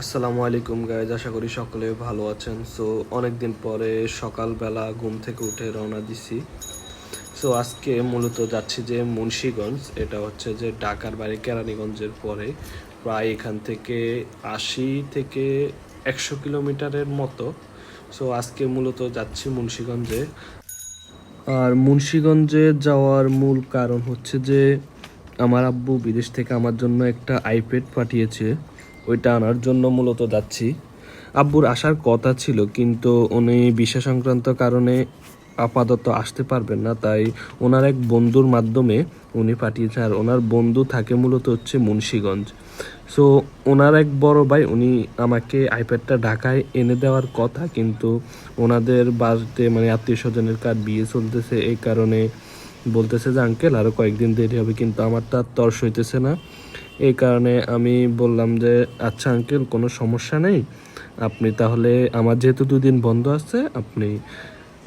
আসসালামু আলাইকুম গাইজ, আশা করি সকলে ভালো আছেন। সো অনেক দিন পরে সকালবেলা ঘুম থেকে উঠে রওনা দিছি। সো আজকে মূলত যাচ্ছি যে মুন্সিগঞ্জ, এটা হচ্ছে যে ঢাকার বাইরে কেরানীগঞ্জের পরে প্রায় এখান থেকে 80 থেকে 100 কিলোমিটারের মতো। সো আজকে মূলত যাচ্ছি মুন্সিগঞ্জে। আর মুন্সিগঞ্জে যাওয়ার মূল কারণ হচ্ছে যে আমার আব্বু বিদেশ থেকে আমার জন্য একটা আইপ্যাড পাঠিয়েছে, ওইটা আনার জন্য মূলত যাচ্ছি। আব্বুর আসার কথা ছিল, কিন্তু উনি ভিসা সংক্রান্ত কারণে আপাতত আসতে পারবেন না, তাই ওনার এক বন্ধুর মাধ্যমে উনি পাঠিয়েছেন। আর ওনার বন্ধু থাকে মূলত হচ্ছে মুন্সিগঞ্জ। সো ওনার এক বড় ভাই, উনি আমাকে আইপ্যাডটা ঢাকায় এনে দেওয়ার কথা, কিন্তু ওনাদের বাড়িতে মানে আত্মীয় স্বজনের কার বিয়ে চলতেছে, এই কারণে বলতেছে যে আঙ্কেল আরও কয়েকদিন দেরি হবে, কিন্তু আমারটা তর্স হইতেছে না। এই কারণে আমি বললাম যে আচ্ছা আঙ্কেল, কোনো সমস্যা নেই, আপনি তাহলে আমার যেহেতু 2 দিন বন্ধ আছে, আপনি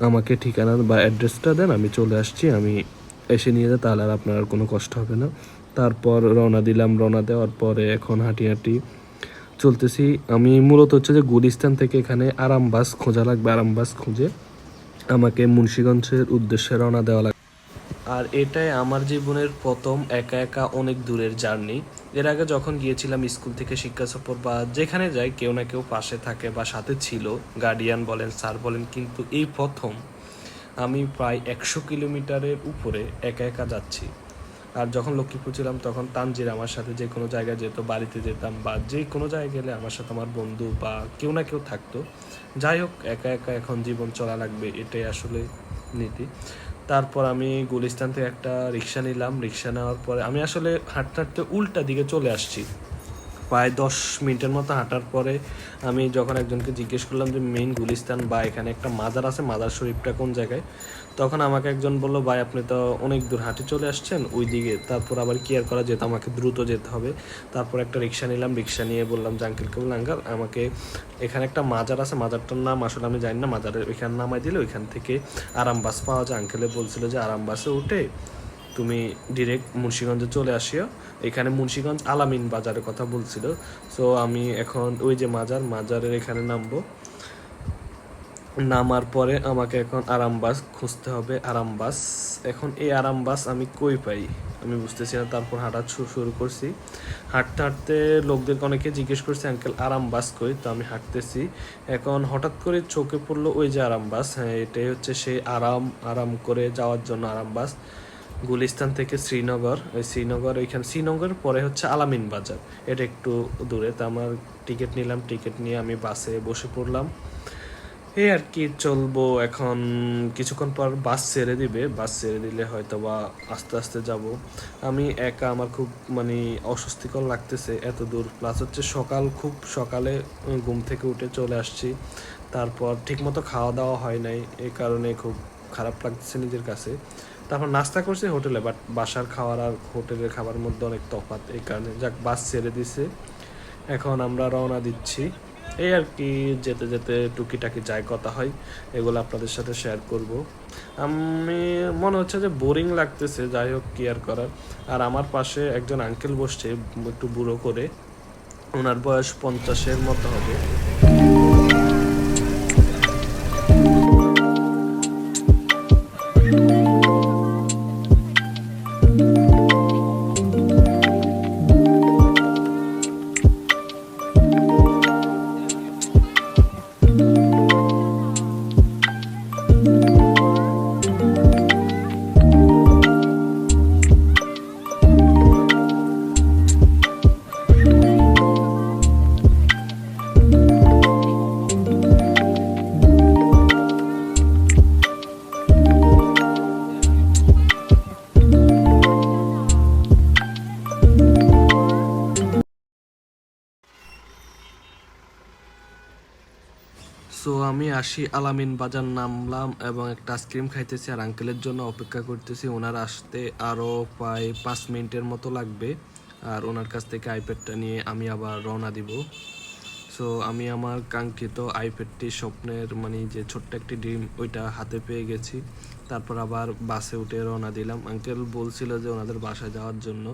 আমাকে ঠিকানা বা অ্যাড্রেসটা দেন, আমি চলে আসছি, আমি এসে নিয়ে যাই, তাহলে আর আপনার আর কোনো কষ্ট হবে না। তারপর রওনা দিলাম। রওনা দেওয়ার পরে এখন হাঁটি হাঁটি চলতেছি। আমি মূলত হচ্ছে যে গুলিস্তান থেকে এখানে আরাম বাস খোঁজা লাগবে, আরাম বাস খুঁজে আমাকে মুন্সিগঞ্জের উদ্দেশ্যে রওনা দেওয়া লাগবে। আর এটাই আমার জীবনের প্রথম একা একা অনেক দূরের জার্নি। এর আগে যখন গিয়েছিলাম স্কুল থেকে শিক্ষা সফর বা যেখানে যাই, কেউ না কেউ পাশে থাকে বা সাথে ছিল, গার্ডিয়ান বলেন স্যার বলেন, কিন্তু এই প্রথম আমি প্রায় 100 কিলোমিটারের উপরে একা একা যাচ্ছি। আর যখন লক্ষ্মীপুর ছিলাম তখন তানজির আমার সাথে যে কোনো জায়গায় যেত, বাড়িতে যেতাম বা যে কোনো জায়গায় গেলে আমার সাথে আমার বন্ধু বা কেউ না কেউ থাকতো। যাই হোক, একা একা এখন জীবন চলা লাগবে, এটাই আসলে নীতি। তারপর আমি গুলিস্তান থেকে একটা রিক্সা নিলাম। রিক্সা নেওয়ার পরে আমি আসলে হাঁটতে হাঁটতে উল্টা দিকে চলে আসছি। প্রায় 10 মিনিটের মতো হাঁটার পরে আমি যখন একজনকে জিজ্ঞেস করলাম যে মেইন গুলিস্তান বা এখানে একটা মাজার আছে, মাজার শরীফটা কোন জায়গায়, তখন আমাকে একজন বলল ভাই আপনি তো অনেক দূর হাঁটে চলে আসছেন ওই দিকে। তারপর আবার কি আর করা যেত, আমাকে দ্রুত যেতে হবে। তারপর একটা রিক্সা নিলাম। রিক্সা নিয়ে বললাম যে আঙ্কেলকে বললাম আঙ্কেল আমাকে এখানে একটা মাজার আছে, মাজারটার নাম আসলে আমি জানি না, মাজারের ওইখানে নামাই দিলে ওইখান থেকে আরাম বাস পাওয়া যায়। আঙ্কেলে বলছিল যে আরাম বাসে উঠে তুমি ডিরেক্ট মুন্সিগঞ্জে চলে আসিও। এখানে মুন্সিগঞ্জ আলামিন বাজারের কথা বলছিল। সো আমি এখন ওই যে মাজারের এখানে নামবো। নামার পরে আমাকে এখন আরাম বাস খুঁজতে হবে। আরাম বাস, এখন এই আরাম বাস আমি কই পাই আমি বুঝতেছি না। তারপর হাঁটা শুরু করছি। হাঁটতে হাঁটতে লোকদেরকে অনেকে জিজ্ঞেস করছে আঙ্কেল আরাম বাস কই, তো আমি হাঁটতেছি। এখন হঠাৎ করে চোখে পড়লো ওই যে আরাম বাস। হ্যাঁ, এটাই হচ্ছে সেই আরাম আরাম করে যাওয়ার জন্য আরাম বাস। গুলিস্তান থেকে শ্রীনগর, ওই শ্রীনগর, ওইখানে শ্রীনগরের পরে হচ্ছে আলামিন বাজার, এটা একটু দূরে। তো আমার টিকিট নিলাম, টিকিট নিয়ে আমি বাসে বসে পড়লাম। এই আর কি চলবো। এখন কিছুক্ষণ পর বাস ছেড়ে দিবে, বাস ছেড়ে দিলে হয়তো বা আস্তে আস্তে যাব। আমি একা, আমার খুব মানে অস্বস্তিকর লাগতেছে এত দূর, প্লাস হচ্ছে খুব সকালে ঘুম থেকে উঠে চলে আসছি। তারপর ঠিকমতো খাওয়া দাওয়া হয় নাই, এই কারণে খুব খারাপ লাগতেছে নিজের কাছে। তারপর নাস্তা করছি হোটেলে, বাট বাসার খাবার আর হোটেলের খাবারের মধ্যে অনেক তফাৎ, এই কারণে যাক বাস ছেড়ে দিছে। এখন আমরা রওনা দিচ্ছি। এই আর কি, যেতে যেতে টুকিটাকি যাই কথা হয় এগুলো আপনাদের সাথে শেয়ার করব। আমি মনে হচ্ছে যে বোরিং লাগতেছে, যাই হোক কি আর করার। আর আমার পাশে একজন আঙ্কেল বসছে, একটু বুড়ো করে, ওনার বয়স 50-এর মতো হবে। সো আমি আসি, আলামিন বাজার নামলাম এবং একটা আইসক্রিম খাইতেছি আর আঙ্কেলের জন্য অপেক্ষা করতেছি। ওনার আসতে আরও প্রায় 5 মিনিটের মতো লাগবে। আর ওনার কাছ থেকে আইপ্যাডটা নিয়ে আমি আবার রওনা দিব। সো আমি আমার কাঙ্ক্ষিত আইপ্যাডটি স্বপ্নের মানে যে ছোট্ট একটি ড্রিম ওইটা হাতে পেয়ে গেছি। তারপর আবার বাসে উঠে রওনা দিলাম। আঙ্কেল বলছিল যে ওনাদের বাসায় যাওয়ার জন্য।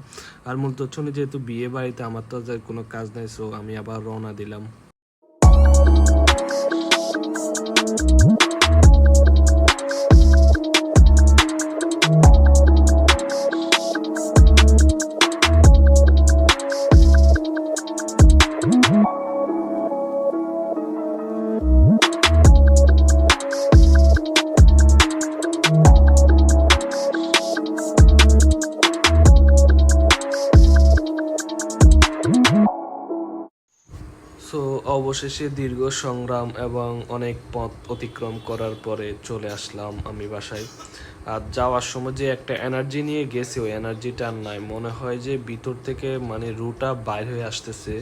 আর মূলত হচ্ছে উনি যেহেতু বিয়ে বাড়িতে, আমার তো আর কোনো কাজ নাই, সো আমি আবার রওনা দিলাম। সো অবশেষে দীর্ঘ সংগ্রাম এবং অনেক পথ অতিক্রম করার পরে চলে আসলাম আমি বাসায়। আর যাওয়ার সময় যে একটা এনার্জি নিয়ে গেছি, ওই এনার্জিটা আর নাই। মনে হয় যে ভিতর থেকে মানে রুটা বাইর হয়ে আসতেছে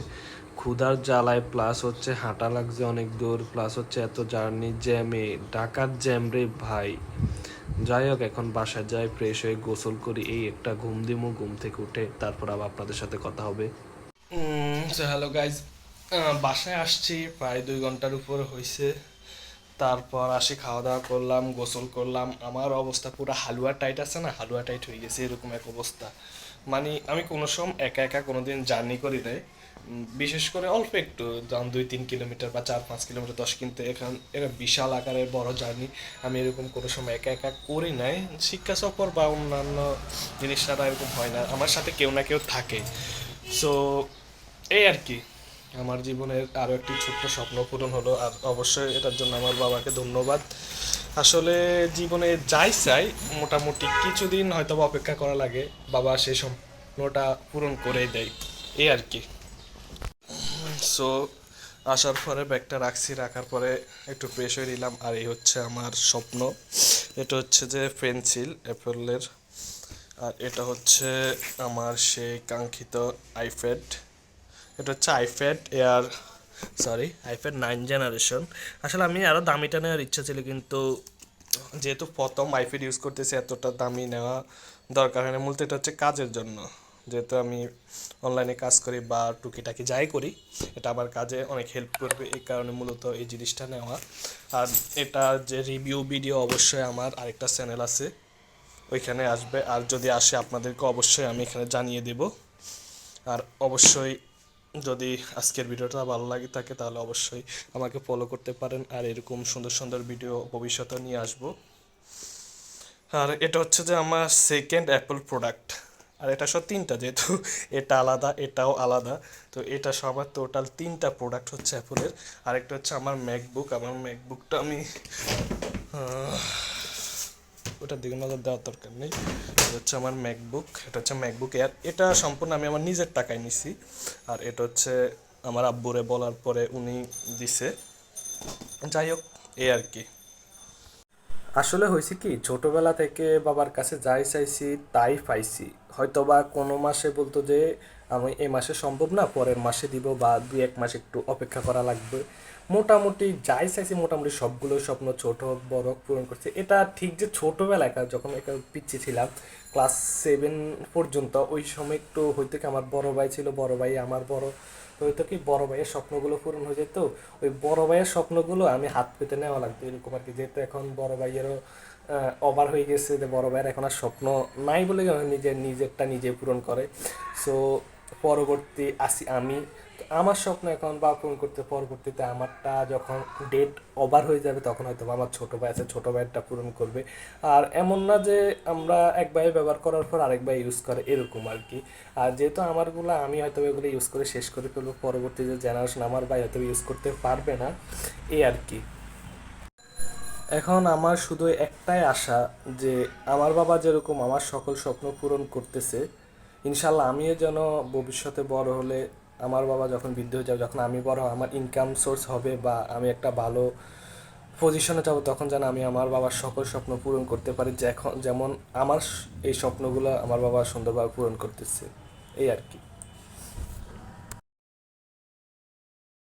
ক্ষুধার জ্বালায়, প্লাস হচ্ছে হাঁটা লাগছে অনেক দূর, প্লাস হচ্ছে এত জার্নি, জ্যামে, ঢাকার জ্যাম রে ভাই। যাই হোক, এখন বাসায় যাই, ফ্রেশ হয়ে গোসল করি, এই একটা ঘুম দিমু, ঘুম থেকে উঠে তারপর আবার আপনাদের সাথে কথা হবে। হ্যালো গাইজ, বাসায় আসছি প্রায় 2 ঘন্টার উপর হয়েছে। তারপর আসি, খাওয়া দাওয়া করলাম, গোসল করলাম। আমার অবস্থা পুরো হালুয়া টাইট আছে না, হালুয়া টাইট হয়ে গেছে, এরকম এক অবস্থা। মানে আমি কোনো সময় একা একা কোনোদিন জার্নি করি নাই, বিশেষ করে অল্প একটু, যেমন 2-3 কিলোমিটার বা 4-5 কিলোমিটার, 10, কিন্তু এরা বিশাল আকারের বড় জার্নি আমি এরকম কোনো সময় একা একা করি নাই। শিক্ষা সফর বা অন্যান্য জিনিস ছাড়া এরকম হয় না, আমার সাথে কেউ না কেউ থাকে। সো এই আর কি, আমার জীবনের আরও একটি ছোট্ট স্বপ্ন পূরণ হলো। আর অবশ্যই এটার জন্য আমার বাবাকে ধন্যবাদ। আসলে জীবনে যাই চাই, মোটামুটি কিছুদিন হয়তো অপেক্ষা করা লাগে, বাবা সেই স্বপ্নটা পূরণ করেই দেয়, এই আর কি। সো আসার পরে ব্যাগটা রাখছি, রাখার পরে একটু ফ্রেশ হয়ে নিলাম। আর এই হচ্ছে আমার স্বপ্ন। এটা হচ্ছে যে পেন্সিল অ্যাপেলের, আর এটা হচ্ছে আমার সেই কাঙ্ক্ষিত আইপ্যাড। এটা হচ্ছে iPad air, sorry iPad 9 generation. আসলে আমি আরও দামিটা নেওয়ার ইচ্ছা ছিল, কিন্তু যেহেতু প্রথম আইপ্যাড ইউজ করতেছি, এতটা দামি নেওয়া দরকার হয় না। মূলত এটা হচ্ছে কাজের জন্য, যেহেতু আমি অনলাইনে কাজ করি বা টুকিটাকি যাই করি, এটা আমার কাজে অনেক হেল্প করবে, এই কারণে মূলত এই জিনিসটা নেওয়া। আর এটা যে রিভিউ ভিডিও, অবশ্যই আমার আরেকটা চ্যানেল আছে, ওইখানে আসবে। আর যদি আসে আপনাদেরকে অবশ্যই আমি এখানে জানিয়ে দেব। আর অবশ্যই যদি আজকের ভিডিওটা ভালো লাগে থাকে, তাহলে অবশ্যই আমাকে ফলো করতে পারেন। আর এরকম সুন্দর সুন্দর ভিডিও ভবিষ্যতে নিয়ে আসব। আর এটা হচ্ছে যে আমার সেকেন্ড অ্যাপল প্রোডাক্ট। আর এটা সব তিনটা, যেহেতু এটা আলাদা, এটাও আলাদা, তো এটা সব আমার টোটাল 3টা প্রোডাক্ট হচ্ছে অ্যাপলের। আরেকটা হচ্ছে আমার ম্যাকবুক। আমার ম্যাকবুকটা আমি ওটার দিকে নজর দেওয়ার দরকার নেই। এটা হচ্ছে আমার ম্যাকবুক, এটা হচ্ছে ম্যাকবুক এয়ার। এটা সম্পূর্ণ আমি আমার নিজের টাকায় নিছি। আর এটা হচ্ছে আমার আব্বুরে বলার পরে উনি দিছে। যাই হোক, এই আর কি। আসলে হয়েছে কি, ছোটবেলা থেকে বাবার কাছে যাই চাইছি তাই পাইছি। হয়তো বা কোনো মাসে বলতো যে আমি এই মাসে সম্ভব না, পরের মাসে দিব, বা 2-1 মাস একটু অপেক্ষা করা লাগবে। মোটামুটি যাই চাইছি, মোটামুটি সবগুলো স্বপ্ন ছোট হোক বড় হোক পূরণ করছে। এটা ঠিক যে ছোটোবেলায় যখন একটা পিচ্ছি ছিলাম, ক্লাস 7 পর্যন্ত, ওই সময় একটু হয়তো কি আমার বড় ভাই ছিল, বড় ভাই আমার বড়, তো হয়তো কি বড় ভাইয়ের স্বপ্নগুলো পূরণ হয়ে যেত। ওই বড় ভাইয়ের স্বপ্নগুলো আমি হাত পেতে নেওয়া লাগতো, এরকম আর কি। যেহেতু এখন বড় ভাইয়েরও ওভার হয়ে গেছে, যে বড় ভাইয়ের এখন আর স্বপ্ন নাই বলে নিজেরটা নিজে পূরণ করে। সো পরবর্তী আসি আমি, তো আমার স্বপ্ন এখন বা পূরণ করতে, পরবর্তীতে আমারটা যখন ডেট ওভার হয়ে যাবে, তখন হয়তো আমার ছোটো ভাই আছে, ছোটো ভাইয়েরটা পূরণ করবে। আর এমন না যে আমরা এক ভাই ব্যবহার করার পর আরেক ভাই ইউজ করে, এরকম আর কি। আর যেহেতু আমারগুলো আমি হয়তো এগুলো ইউজ করে শেষ করে ফেলবো, পরবর্তী যে জেনারেশন আমার ভাই হয়তো ইউজ করতে পারবে না, এই আর কি। এখন আমার শুধু একটাই আশা, যে আমার বাবা যেরকম আমার সকল স্বপ্ন পূরণ করতেছে, ইনশাল্লাহ আমিও যেন ভবিষ্যতে বড় হলে, আমার বাবা যখন বৃদ্ধ হয়ে যাবে, যখন আমি বড়, আমার ইনকাম সোর্স হবে বা আমি একটা ভালো পজিশনে যাব, তখন যেন আমি আমার বাবার সকল স্বপ্ন পূরণ করতে পারি, যেমন আমার এই স্বপ্নগুলো আমার বাবা সুন্দরভাবে পূরণ করতেছে, এই আর কি।